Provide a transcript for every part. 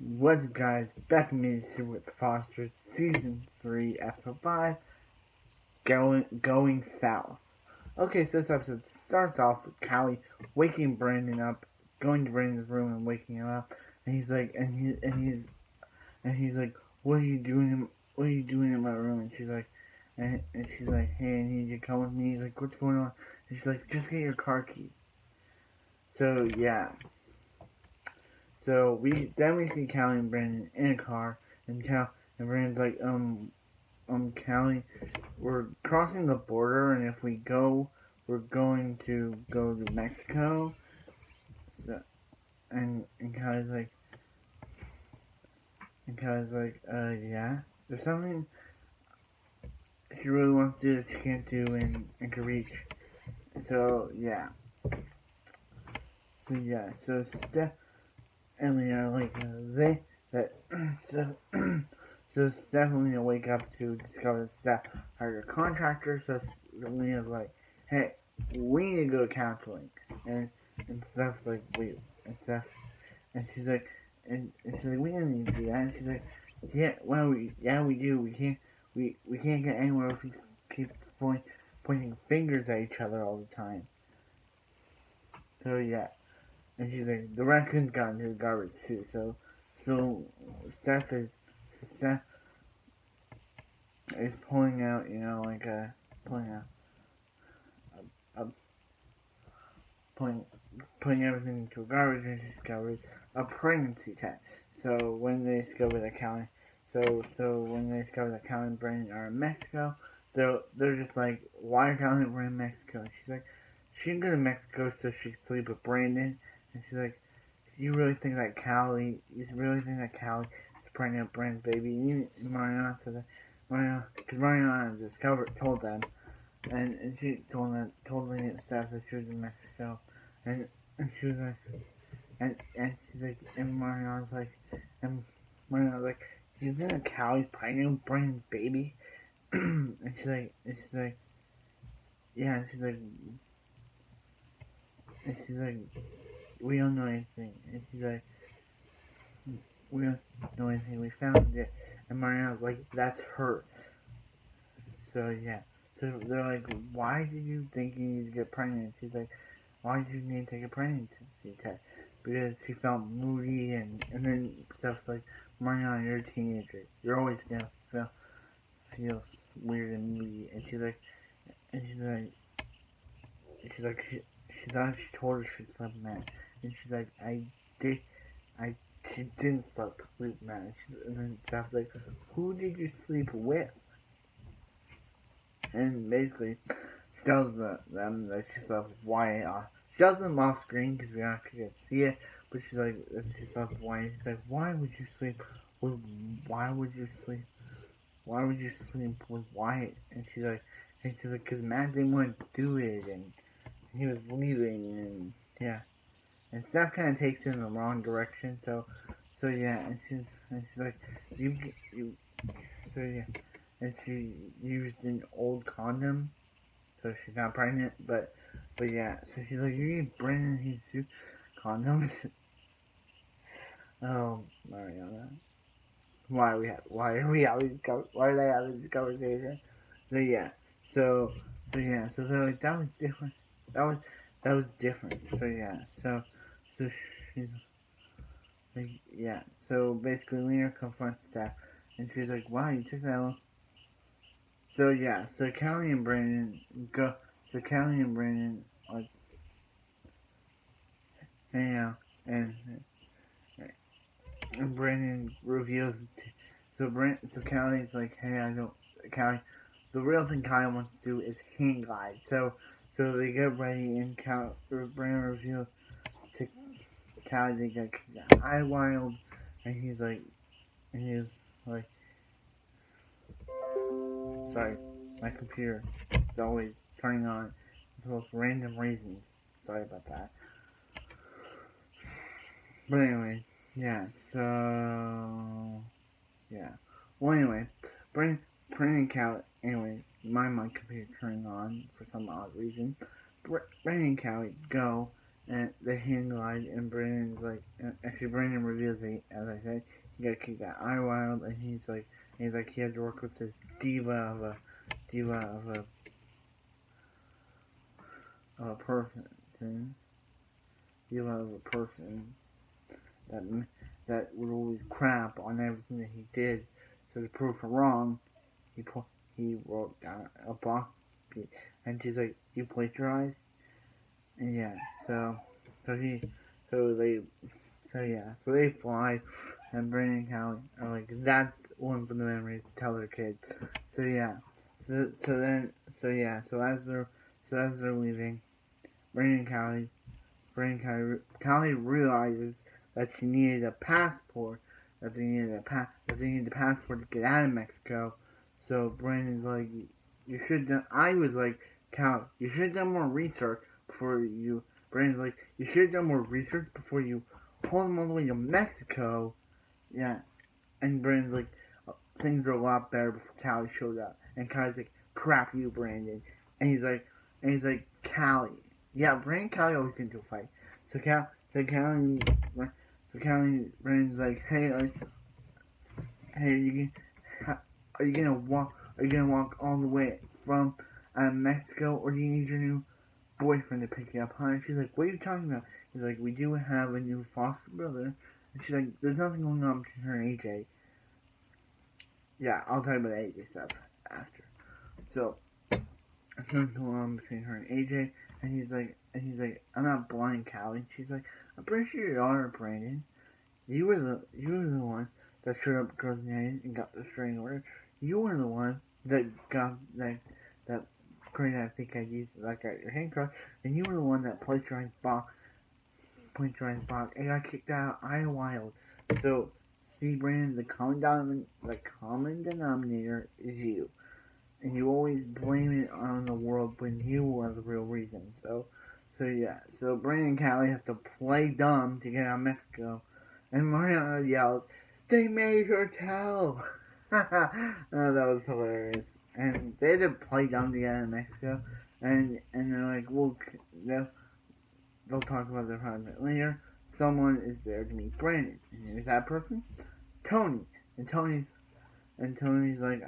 What's up, guys? Back in me here with Foster, Season 3, Episode 5, Going South. Okay, so this episode starts off with Callie waking Brandon up, going to Brandon's room and waking him up, and he's like, and he's like, what are you doing in my room? And she's like, hey, I need you to come with me. He's like, what's going on? And she's like, just get your car keys. So yeah, so we see Callie and Brandon in a car, and Brandon's like, Callie, we're crossing the border, and if we go, we're going to go to Mexico. So, and Callie's like, yeah. There's something she really wants to do that she can't do in reach. So yeah, so Steph and Leah are like, they that so. So Steph and Leah wake up to discover that Steph hired a contractor. So Leah's like, "Hey, we need to go to counseling." And Steph's like, "Wait," and Steph and and she's like, "We don't need to do that." And she's like, "Yeah, we do. We can't get anywhere if we keep pointing fingers at each other all the time." So yeah, and she's like, "The raccoons got into the garbage too." So Steph is Steph is pulling out, pulling out, a, pulling, putting everything into a garbage, and discovers a pregnancy test. So when they discover that Callie and Brandon are in Mexico, they're just like, why are Callie and Brandon in Mexico? And she's like, she can go to Mexico so she can sleep with Brandon, and she's like, you really think that Callie is pregnant with Brandon's baby? And Mariana said that because Mariana told them, and she told Lena and Steph that she was in Mexico, and she was like, and she's like, and Mariana's like, do you think that Callie's pregnant with Brandon's baby? and she's like, yeah, and she's like, we don't know anything, and she's like, we don't know anything, we found it, and Mariana's like, that's hers. So yeah. So they're like, why did you think you need to get pregnant? She's like, why did you need to take a pregnancy test? Because she felt moody, and then stuff's like, Mariana, you're a teenager. You're always gonna feel weird and moody. And and she's like, she thought she told her she slept mad. And she's like, did, I, she didn't sleep mad. And then stuff's like, who did you sleep with? And basically, she tells them that she slept with Wyatt. She tells them off screen because we aren't going to see it. But she's like, she slept with Wyatt. She's like, why would you sleep with? Why would you sleep? Why would you sleep with Wyatt? And she's like, because Matt didn't want to do it, and he was leaving, and yeah. And Steph kind of takes it in the wrong direction. So yeah, and she's like, you. So yeah. And she used an old condom, so she's not pregnant. But yeah, so she's like, you need Brandon Jesus condoms. Oh, Mariana, why are they having this conversation? So yeah, so so they're like, that was different. That was different. So yeah, so she's like, yeah. So basically, Lena confronts Steph, and she's like, wow, you took that long. So yeah, so Callie and Brandon go. So Callie and Brandon like hang out, and Brandon reveals. So Callie's like, hey, I don't. Callie, the real thing Callie wants to do is hang glide. So they get ready, and Brandon reveals to Callie they get eye wild, and he's like, sorry, my computer is always turning on for the most random reasons. Sorry about that. But anyway, yeah, so yeah. Well anyway, Brandon and Callie anyway, my computer turning on for some odd reason. Brandon and Callie go and the hang glide, and Brandon's like, actually Brandon reveals that, as I said, he got kicked out Eye Wild, and he's like he had to work with this diva of a person, diva of a person that that would always crap on everything that he did. So to prove her wrong, he wrote down a box, and she's like, "You plagiarized," and yeah, so he, so they so they fly, and Brandon and Callie are like, that's one for the memories to tell their kids. So yeah, so as they're leaving, Brandon and Callie realizes that she needed a passport, that they needed a passport to get out of Mexico. So Brandon's like, you should done. I was like, Callie, you should have done more research before you. Brandon's like, you should have done more research before you pull them all the way to Mexico. Yeah, and Brandon's like, things are a lot better before Callie showed up. And Callie's like, crap you, Brandon. And he's like, Callie. Yeah, Brandon and Callie always get into a fight. So Brandon's like, hey, are you gonna walk all the way from Mexico, or do you need your new boyfriend to pick you up, huh? And she's like, what are you talking about? He's like, we do have a new foster brother. And she's like, there's nothing going on between her and AJ. Yeah, I'll talk about the AJ stuff after. So, there's nothing going on between her and AJ. And he's like, I'm not blind, Callie. She's like, I'm pretty sure you are, Brandon. You were the one that showed up at girls' night and got the restraining order. You were the one that got that created that fake IDs that got your handcuffed, and you were the one that plagiarized Bach and got kicked out of Iowa Wild. So, see, Brandon, the common denominator is you. And you always blame it on the world when you are the real reason. So Brandon and Callie have to play dumb to get out of Mexico. And Mariana yells, they made her tell! Oh, that was hilarious. And they had to play dumb to get out of Mexico. And they're like, well, they'll talk about their project later. Someone is there to meet Brandon. And who's that person? Tony. And Tony's like,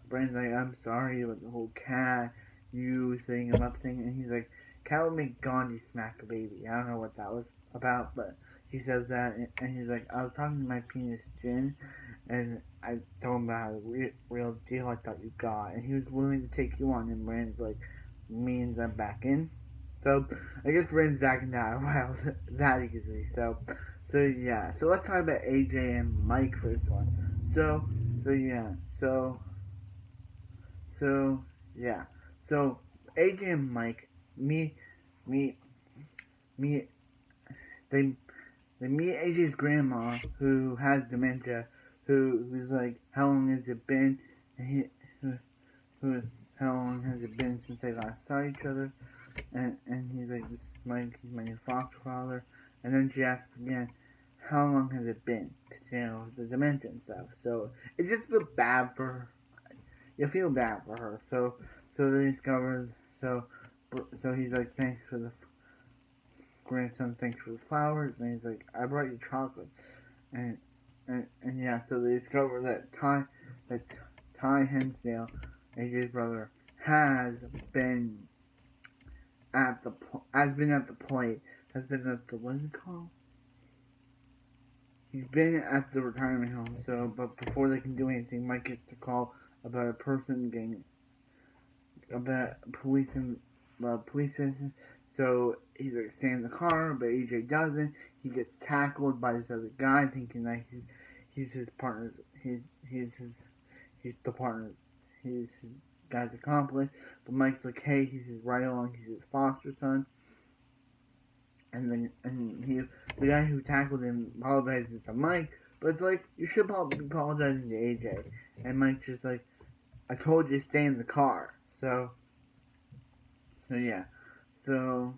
Brandon's like, I'm sorry about the whole cat, you setting him up thing. And he's like, cat would make Gandhi smack a baby. I don't know what that was about, but he says that. And he's like, I was talking to my penis, Jin, and I told him about a real deal I thought you got. And he was willing to take you on. And Brandon's like, means I'm back in. So, I guess Brandon's back in that while that easily. So yeah. So let's talk about AJ and Mike for this one. So yeah. So AJ and Mike meet me they meet AJ's grandma who has dementia, who's like, how long has it been? And who how long has it been since they last saw each other? And he's like, this is Mike, he's my new foster father. And then she asks again, how long has it been? Because, you know, the dementia and stuff. So it just feels bad for her. You feel bad for her. So they discovers, so he's like, thanks for the grandson, thanks for the flowers. And he's like, I brought you chocolate. And yeah, so they discover that Ty Hensdale, AJ's brother, has been at the plate, has been at the, what is it called? He's been at the retirement home. So, but before they can do anything, Mike gets a call about a person getting, about police vision. So he's like, stay in the car, but AJ doesn't. He gets tackled by this other guy, thinking that he's his partner's, he's the partner, he's his guy's accomplice. But Mike's like, hey, he's his ride along, he's his foster son. And the guy who tackled him apologizes to Mike, but it's like, you should be apologizing to AJ. And Mike's just like, I told you to stay in the car. So yeah. So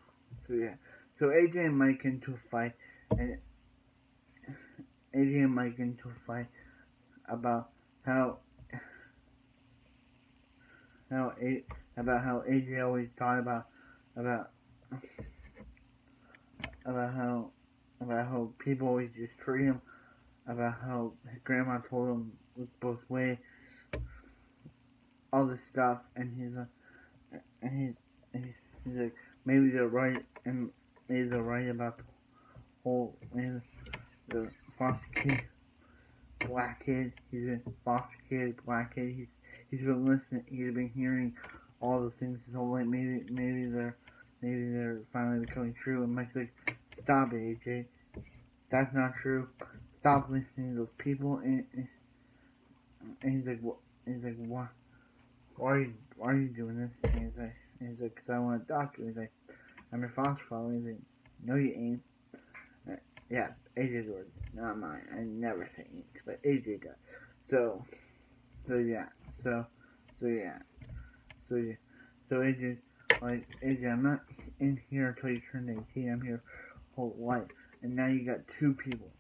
AJ and Mike into a fight, and about how AJ always thought about about how people always just treat him, about how his grandma told him look both ways, all this stuff, and he's like, maybe they're right, and maybe they're right about the whole, maybe the foster kid, black kid. He's a foster kid, black kid. He's been listening. He's been hearing all the things his whole life. Maybe they're finally becoming true. And Mike's like, stop it, AJ. That's not true. Stop listening to those people. And he's like, what? He's like, what? Why are you doing this? And he's like, cause I want to adopt you. He's like, I'm your foster father. He's like, no, you ain't. Yeah, AJ's words, not mine. I never say ain't, but AJ does. So yeah, so yeah, so AJ's like, AJ, I'm not in here until you turn 18. I'm here whole life, and now you got two people.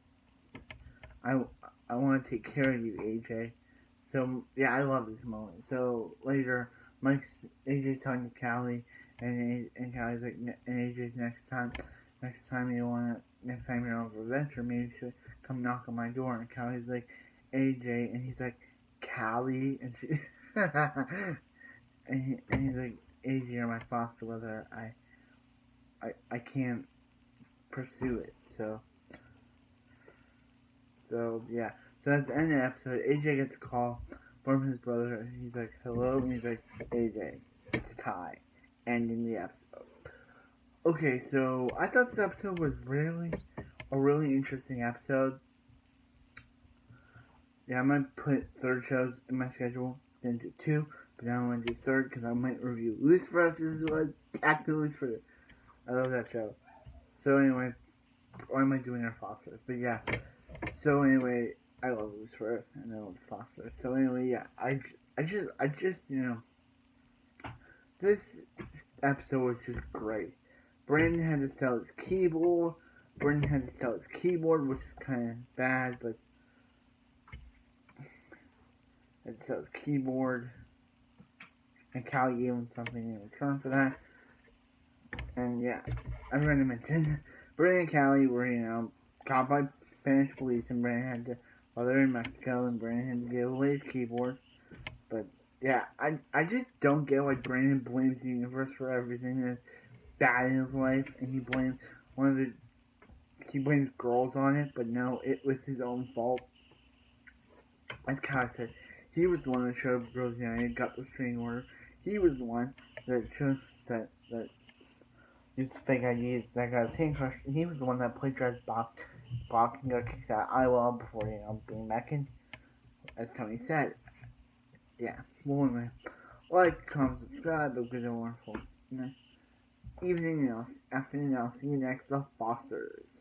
I want to take care of you, AJ. So yeah, I love this moment. So later, AJ's talking to Callie, and Callie's like, and AJ's next time next time you're on an adventure, maybe you should come knock on my door. And Callie's like, AJ, and he's like, Callie, and she, and he's like, AJ, you're my foster brother. I can't pursue it. So yeah. So at the end of the episode, AJ gets a call from his brother. He's like, hello, and he's like, AJ, it's Ty. Ending the episode. Okay, so I thought this episode was a really interesting episode. Yeah, I might put third shows in my schedule, then do two, but now I'm going to do third because I might review Lucifer after this one. Back to Lucifer. I love that show. So anyway, or am I doing our Phosphorus? But yeah, so anyway, I love Lucifer and I love Phosphorus. So anyway, yeah, I just, this episode was just great. Brandon had to sell his keyboard. Which is kind of bad, but had to sell his keyboard. And Callie gave him something in return for that. And yeah, I'm going to mention Brandon and Callie were, caught by Spanish police, and Brandon had to, while they're in Mexico, and Brandon had to give away his keyboard. But yeah, I just don't get why Brandon blames the universe for everything that's bad in his life, and he blames girls on it, but no, it was his own fault. As Kyle said, he was the one that showed Girls United got the restraining order. He was the one that showed that used fake IDs, that got his hand crushed. He was the one that plagiarized Bach and got kicked out of IWL before, being back in, as Tony said. Yeah, well, anyway, like, comment, subscribe, have a good and wonderful evening, afternoon, I'll see you next, The Fosters.